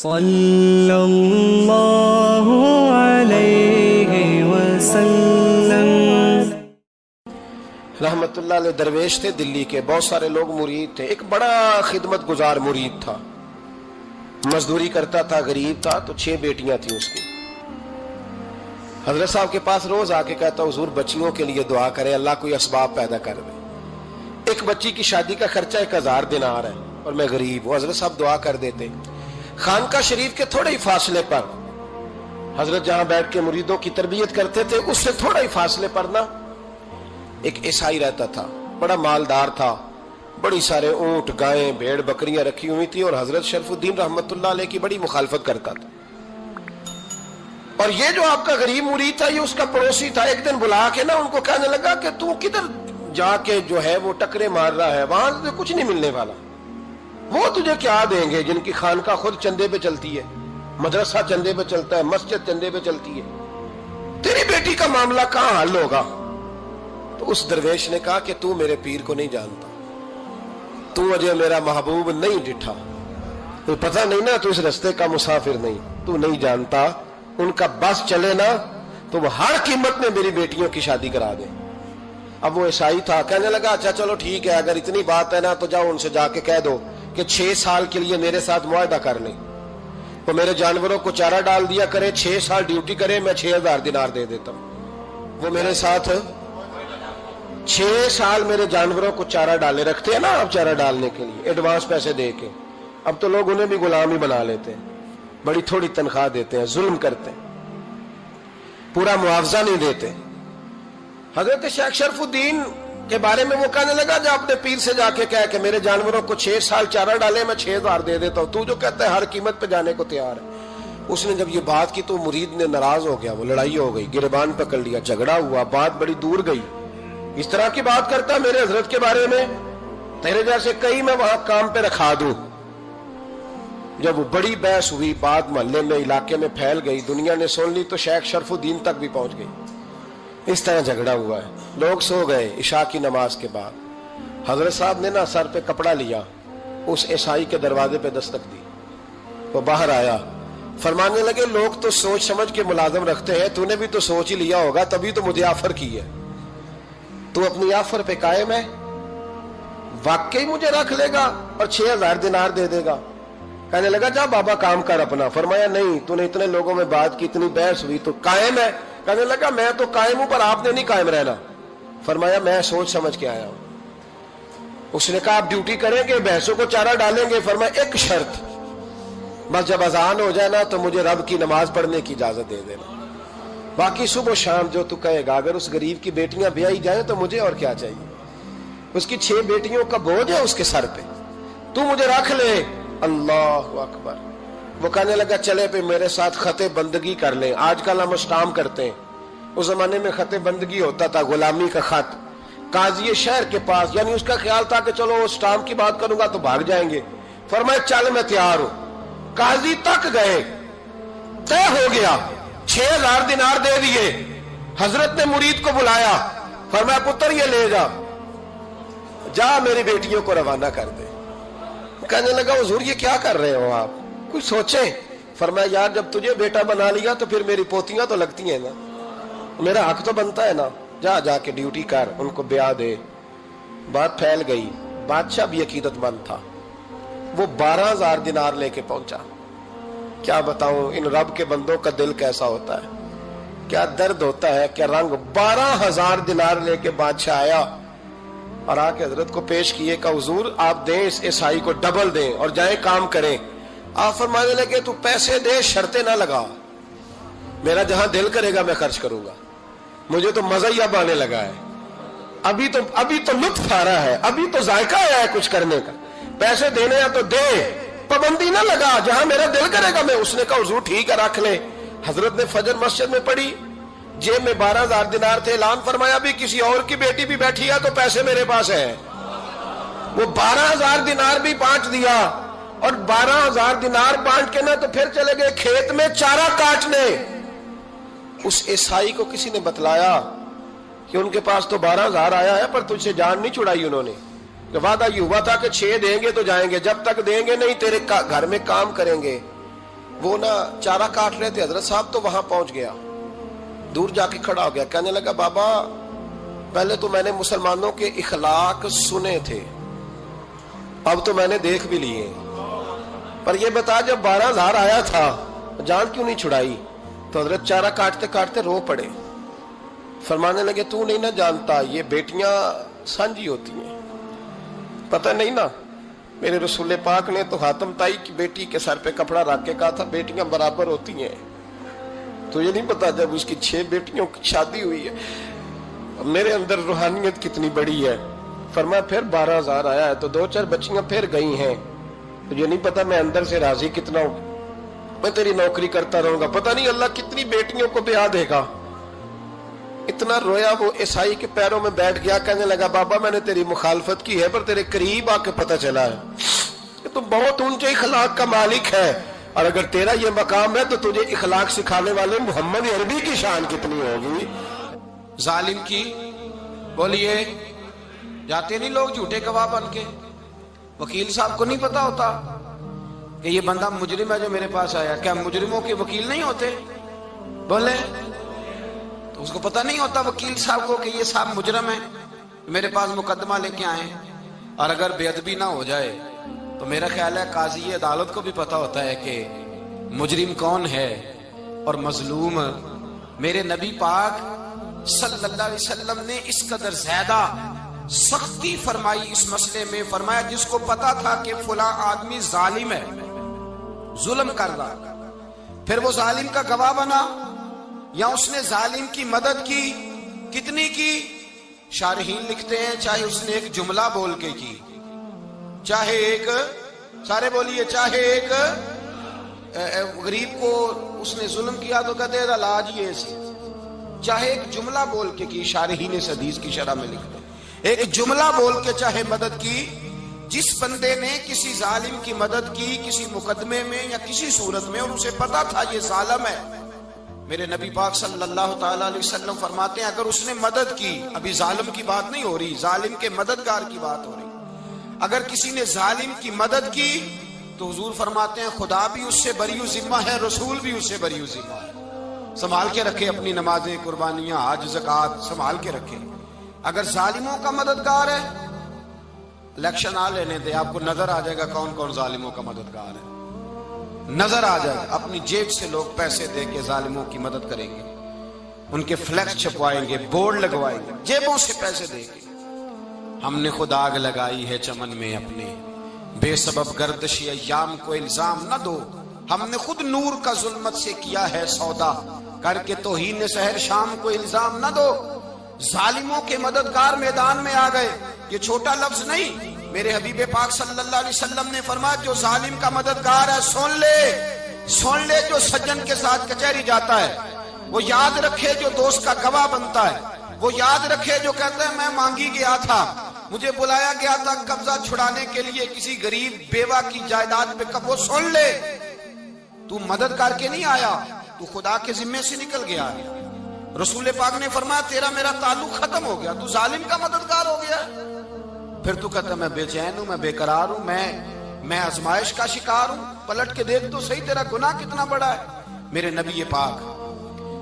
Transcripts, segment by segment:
صلی اللہ علیہ وسلم۔ رحمت اللہ علیہ درویش تھے دلی کے، بہت سارے لوگ مرید تھے، ایک بڑا خدمت گزار مرید تھا، مزدوری کرتا تھا، غریب تھا، تو 6 بیٹیاں تھیں اس کی۔ حضرت صاحب کے پاس روز آ کے کہتا حضور بچیوں کے لیے دعا کرے، اللہ کوئی اسباب پیدا کر دے، ایک بچی کی شادی کا خرچہ 1000 دینار ہے اور میں غریب ہوں۔ حضرت صاحب دعا کر دیتے۔ خانقاہ شریف کے تھوڑے ہی فاصلے پر حضرت جہاں بیٹھ کے مریدوں کی تربیت کرتے تھے، اس سے تھوڑا ہی فاصلے پر نا ایک عیسائی رہتا تھا، بڑا مالدار تھا، بڑی سارے اونٹ، گائیں، بھیڑ، بکریاں رکھی ہوئی تھی، اور حضرت شرف الدین رحمت اللہ علیہ کی بڑی مخالفت کرتا تھا۔ اور یہ جو آپ کا غریب مرید تھا، یہ اس کا پڑوسی تھا، ایک دن بلا کے نا ان کو کہنے لگا کہ تو کدھر جا کے جو ہے وہ ٹکرے مار رہا ہے، وہاں سے کچھ نہیں ملنے والا، وہ تجھے کیا دیں گے جن کی خانقاہ خود چندے پہ چلتی ہے، مدرسہ چندے پہ چلتا ہے، مسجد چندے پہ چلتی ہے، تیری بیٹی کا معاملہ کہاں حل ہوگا؟ تو اس درویش نے کہا کہ تو میرے پیر کو نہیں جانتا، تو مجھے میرا محبوب نہیں ڈٹھا، تو پتہ نہیں نا، تو اس رستے کا مسافر نہیں، تو نہیں جانتا، ان کا بس چلے نا تو وہ ہر قیمت میں میری بیٹیوں کی شادی کرا دے۔ اب وہ عیسائی تھا، کہنے لگا اچھا چلو ٹھیک ہے، اگر اتنی بات ہے نا تو جاؤ ان سے جا کے کہہ دو کہ 6 سال کے لیے میرے ساتھ معاہدہ کر لیں، وہ میرے جانوروں کو چارہ ڈال دیا کرے، 6 سال ڈیوٹی کرے، میں 6000 دینار دے دیتا ہوں۔ وہ میرے ساتھ 6 سال میرے جانوروں کو چارہ ڈالے، رکھتے ہیں نا آپ چارہ ڈالنے کے لیے ایڈوانس پیسے دے کے، اب تو لوگ انہیں بھی غلام ہی بنا لیتے ہیں، بڑی تھوڑی تنخواہ دیتے ہیں، ظلم کرتے ہیں، پورا معاوضہ نہیں دیتے۔ حضرت شیخ شرف الدین کے بارے میں وہ کہنے لگا جا اپنے پیر سے جا کے کہہ کہ میرے جانوروں کو 6 سال چارہ ڈالے، میں 6000 دے دیتا ہوں، تو جو کہتا ہے ہر قیمت پہ جانے کو تیار ہے۔ اس نے جب یہ بات کی تو مرید نے ناراض ہو گیا، وہ لڑائی ہو گئی، گریبان پکڑ لیا، جھگڑا ہوا، بات بڑی دور گئی، اس طرح کی بات کرتا میرے حضرت کے بارے میں، تیرے جیسے کئی میں وہاں کام پہ رکھا دوں۔ جب وہ بڑی بحث ہوئی، بات محلے میں، علاقے میں پھیل گئی، دنیا نے سن لی، تو شیخ شرف الدین تک بھی پہنچ گئی۔ اس طرح جھگڑا ہوا ہے، لوگ سو گئے عشاء کی نماز کے بعد۔ حضرت صاحب نے نا سر پہ کپڑا لیا، اس عیسائی کے دروازے پہ دستک دی، وہ باہر آیا، فرمانے لگے لوگ تو سوچ سمجھ کے ملازم رکھتے ہیں، تو نے بھی تو سوچ ہی لیا ہوگا، تبھی تو مجھے آفر کی ہے، تو اپنی آفر پہ قائم ہے، واقعی مجھے رکھ لے گا اور 6000 دینار دے دے گا؟ کہنے لگا جا بابا کام کر اپنا۔ فرمایا نہیں، تو نے اتنے لوگوں میں بات کی، اتنی بحث ہوئی، تو قائم ہے؟ کہنے لگا میں تو قائم ہوں، پر آپ نے نہیں قائم رہنا۔ فرمایا میں سوچ سمجھ کے آیا ہوں۔ اس نے کہا آپ ڈیوٹی کریں گے، بحثوں کو چارہ ڈالیں گے؟ فرمایا ایک شرط، بس جب اذان ہو جائے نا تو مجھے رب کی نماز پڑھنے کی اجازت دے دینا، باقی صبح و شام جو تو کہے گا۔ اگر اس غریب کی بیٹیاں بیائی جائیں تو مجھے اور کیا چاہیے، اس کی 6 بیٹیوں کا بوجھ ہے اس کے سر پہ، تو مجھے رکھ لے۔ اللہ اکبر۔ وہ کہنے لگا چلے پہ میرے ساتھ خط بندگی کر لیں، آج کل ہم اسٹام کرتے ہیں، اس زمانے میں خط بندگی ہوتا تھا، غلامی کا خط، قاضی شہر کے پاس، یعنی اس کا خیال تھا کہ چلو اسٹام کی بات کروں گا تو بھاگ جائیں گے۔ فرمایا چل میں تیار ہوں۔ قاضی تک گئے، طے ہو گیا، 6000 دینار دے دیے۔ حضرت نے مرید کو بلایا، فرمایا پتر یہ لے جا، جا میری بیٹیوں کو روانہ کر دے۔ کہنے لگا حضور یہ کیا کر رہے ہو آپ، کچھ سوچیں۔ فرمایا یار جب تجھے بیٹا بنا لیا تو پھر میری پوتیاں تو لگتی ہیں نا، میرا حق تو بنتا ہے نا، جا کے ڈیوٹی کر، ان کو بیاہ دے۔ بات پھیل گئی، بادشاہ بھی عقیدت مند تھا، وہ 12000 دینار لے کے پہنچا۔ کیا بتاؤں ان رب کے بندوں کا دل کیسا ہوتا ہے، کیا درد ہوتا ہے، کیا رنگ۔ 12000 دینار لے کے بادشاہ آیا اور آ کے حضرت کو پیش کیے کہ حضور آپ دیں اس عیسائی کو ڈبل دیں اور جائیں کام کریں۔ آپ فرمانے لگے تو پیسے دے، شرطیں نہ لگا، میرا جہاں دل کرے گا میں خرچ کروں گا، مجھے تو مزہ ہی اب آنے لگا ہے، ابھی تو لطف آ رہا ہے، ابھی تو ذائقہ آیا ہے کچھ کرنے کا، پیسے دینے ہیں تو دے، پابندی نہ لگا، جہاں میرا دل کرے گا میں۔ اس نے کہا حضور ٹھیک ہے رکھ لے۔ حضرت نے فجر مسجد میں پڑھی، جیب میں 12000 دینار تھے، اعلان فرمایا بھی کسی اور کی بیٹی بھی بیٹھی ہے تو پیسے میرے پاس ہیں۔ وہ 12000 دینار بھی بانٹ دیا، اور 12000 دینار بانٹ کے نا تو پھر چلے گئے کھیت میں چارہ کاٹنے۔ اس عیسائی کو کسی نے بتلایا کہ ان کے پاس تو 12000 آیا ہے، پر تجھ سے جان نہیں چھڑائی انہوں نے، کہ وعدہ یہ ہوا تھا کہ 6 دیں گے تو جائیں گے، جب تک دیں گے نہیں تیرے گھر میں کام کریں گے۔ وہ نا چارہ کاٹ رہے تھے، حضرت صاحب تو وہاں پہنچ گیا، دور جا کے کھڑا ہو گیا، کہنے لگا بابا پہلے تو میں نے مسلمانوں کے اخلاق سنے تھے، اب تو میں نے دیکھ بھی لیے، پر یہ بتا جب 12,000 آیا تھا جان کیوں نہیں چھڑائی؟ تو حضرت چارہ کاٹتے کاٹتے رو پڑے، فرمانے لگے تو نہیں نہ جانتا یہ بیٹیاں سانجی ہوتی ہیں، پتہ نہیں نا، میرے رسول پاک نے تو حاتم تائی کی بیٹی کے سر پہ کپڑا رکھ کے کہا تھا بیٹیاں برابر ہوتی ہیں، تو یہ نہیں پتا جب اس کی 6 بیٹیوں کی شادی ہوئی ہے میرے اندر روحانیت کتنی بڑی ہے۔ فرمایا پھر 12,000 آیا ہے تو 2-4 بچیاں پھر گئی ہیں، تو یہ نہیں پتا میں اندر سے راضی کتنا ہوں، میں تیری نوکری کرتا رہوں گا، پتہ نہیں اللہ کتنی بیٹیوں کو بیاہ دے گا۔ اتنا رویا وہ عیسائی کے پیروں میں بیٹھ گیا، کہنے لگا بابا میں نے تیری مخالفت کی ہے پر تیرے قریب آ کے پتہ چلا ہے کہ تو بہت اونچے اخلاق کا مالک ہے، اور اگر تیرا یہ مقام ہے تو تجھے اخلاق سکھانے والے محمد عربی کی شان کتنی ہوگی۔ ظالم کی بولیے جاتے نہیں لوگ جھوٹے گواہ بن کے، وکیل صاحب کو نہیں پتا ہوتا کہ یہ بندہ مجرم ہے جو میرے پاس آیا، کیا مجرموں کے وکیل نہیں ہوتے؟ بولے تو اس کو پتہ نہیں ہوتا وکیل صاحب کو کہ یہ صاحب مجرم ہے، میرے پاس مقدمہ لے کے آئے، اور اگر بے ادبی نہ ہو جائے تو میرا خیال ہے قاضی عدالت کو بھی پتا ہوتا ہے کہ مجرم کون ہے اور مظلوم۔ میرے نبی پاک صلی اللہ علیہ وسلم نے اس قدر زیادہ سختی فرمائی اس مسئلے میں، فرمایا جس کو پتا تھا کہ فلاں آدمی ظالم ہے، ظلم کر رہا، پھر وہ ظالم کا گواہ بنا یا اس نے ظالم کی مدد کی، کتنی کی؟ شارحین لکھتے ہیں چاہے اس نے ایک جملہ بول کے کی، چاہے ایک، سارے بولیے، چاہے ایک غریب کو اس نے ظلم کیا تو کہتے ہیں علاج یہ سی، چاہے ایک جملہ بول کے کی، شارحین اس حدیث کی شرح میں لکھتے ہیں ایک جملہ بول کے چاہے مدد کی، جس بندے نے کسی ظالم کی مدد کی کسی مقدمے میں یا کسی صورت میں اور اسے پتا تھا یہ ظالم ہے، میرے نبی پاک صلی اللہ تعالی علیہ وسلم فرماتے ہیں اگر اس نے مدد کی، ابھی ظالم کی بات نہیں ہو رہی، ظالم کے مددگار کی بات ہو رہی، اگر کسی نے ظالم کی مدد کی تو حضور فرماتے ہیں خدا بھی اس سے بری و ذمہ ہے، رسول بھی اس سے بری و ذمہ ہے۔ سنبھال کے رکھے اپنی نمازیں، قربانیاں، حج، زکوٰۃ سنبھال کے رکھے۔ اگر ظالموں کا مددگار ہے، الیکشن آ لینے دے، آپ کو نظر آ جائے گا کون کون ظالموں کا مددگار ہے، نظر آ جائے گا۔ اپنی جیب سے لوگ پیسے دے کے ظالموں کی مدد کریں گے، ان کے فلیکس چھپوائیں گے، بورڈ لگوائیں گے، جیبوں سے پیسے دے گے۔ ہم نے خود آگ لگائی ہے چمن میں اپنے، بے سبب گردشی ایام کو الزام نہ دو، ہم نے خود نور کا ظلمت سے کیا ہے سودا، کر کے توہین سحر شام کو الزام نہ دو۔ ظالموں کے مددگار میدان میں آ گئے، یہ چھوٹا لفظ نہیں، میرے حبیب پاک صلی اللہ علیہ وسلم نے فرمایا جو ظالم کا مددگار ہے سن لے جو سجن کے ساتھ کچہری جاتا ہے، وہ یاد رکھے جو دوست کا گواہ بنتا ہے، وہ یاد رکھے جو کہتا ہے میں مانگی گیا تھا، مجھے بلایا گیا تھا قبضہ چھڑانے کے لیے کسی غریب بیوہ کی جائیداد پہ، کب وہ سن لے تو مدد کر کے نہیں آیا، تو خدا کے ذمے سے نکل گیا ہے۔ رسول پاک نے فرمایا تیرا میرا تعلق ختم ہو گیا، تو ظالم کا مددگار ہو گیا، پھر تو کہتا میں بے چین ہوں، میں بے قرار ہوں، میں آزمائش کا شکار ہوں، پلٹ کے دیکھ تو صحیح تیرا گناہ کتنا بڑا ہے۔ میرے نبی پاک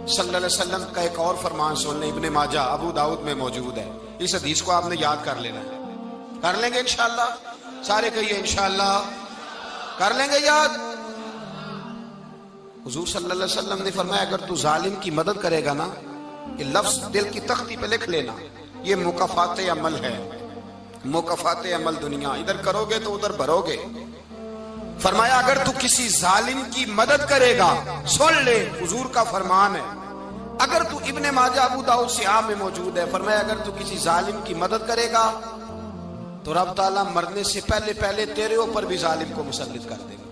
صلی اللہ علیہ وسلم کا ایک اور فرمان سن لیں، ابن ماجہ ابو داؤد میں موجود ہے، اس حدیث کو آپ نے یاد کر لینا ہے، کر لیں گے انشاءاللہ، سارے کہیے انشاءاللہ کر لیں گے یاد۔ حضور صلی اللہ علیہ وسلم نے فرمایا اگر تو ظالم کی مدد کرے گا نا، یہ لفظ دل کی تختی پہ لکھ لینا، یہ مکافات عمل ہے، مکافات عمل دنیا، ادھر کرو گے تو ادھر بھرو گے۔ فرمایا اگر تو کسی ظالم کی مدد کرے گا، سن لے حضور کا فرمان ہے، اگر تو ابن ماجہ ابو داؤد سیاہ میں موجود ہے، فرمایا اگر تو کسی ظالم کی مدد کرے گا تو رب تعالیٰ مرنے سے پہلے پہلے تیرے اوپر بھی ظالم کو مسلط کر دے گا،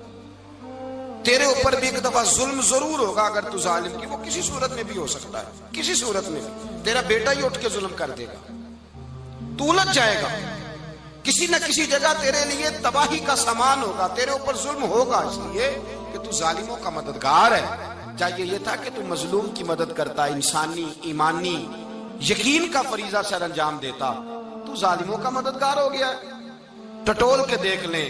تیرے اوپر بھی ایک دفعہ ظلم ضرور ہوگا اگر تو ظالم کی، وہ کسی صورت میں بھی ہو سکتا ہے، کسی صورت میں بھی تیرا بیٹا ہی اٹھ کے ظلم کر دے گا، تو الجھ جائے گا، کسی نہ کسی جگہ تیرے لیے تباہی کا سامان ہوگا، تیرے اوپر ظلم ہوگا، اس لیے کہ تو ظالموں کا مددگار ہے۔ چاہیے یہ تھا کہ تو مظلوم کی مدد کرتا، انسانی ایمانی یقین کا فریضہ سر انجام دیتا، تو ظالموں کا مددگار ہو گیا۔ ٹٹول کے دیکھ لیں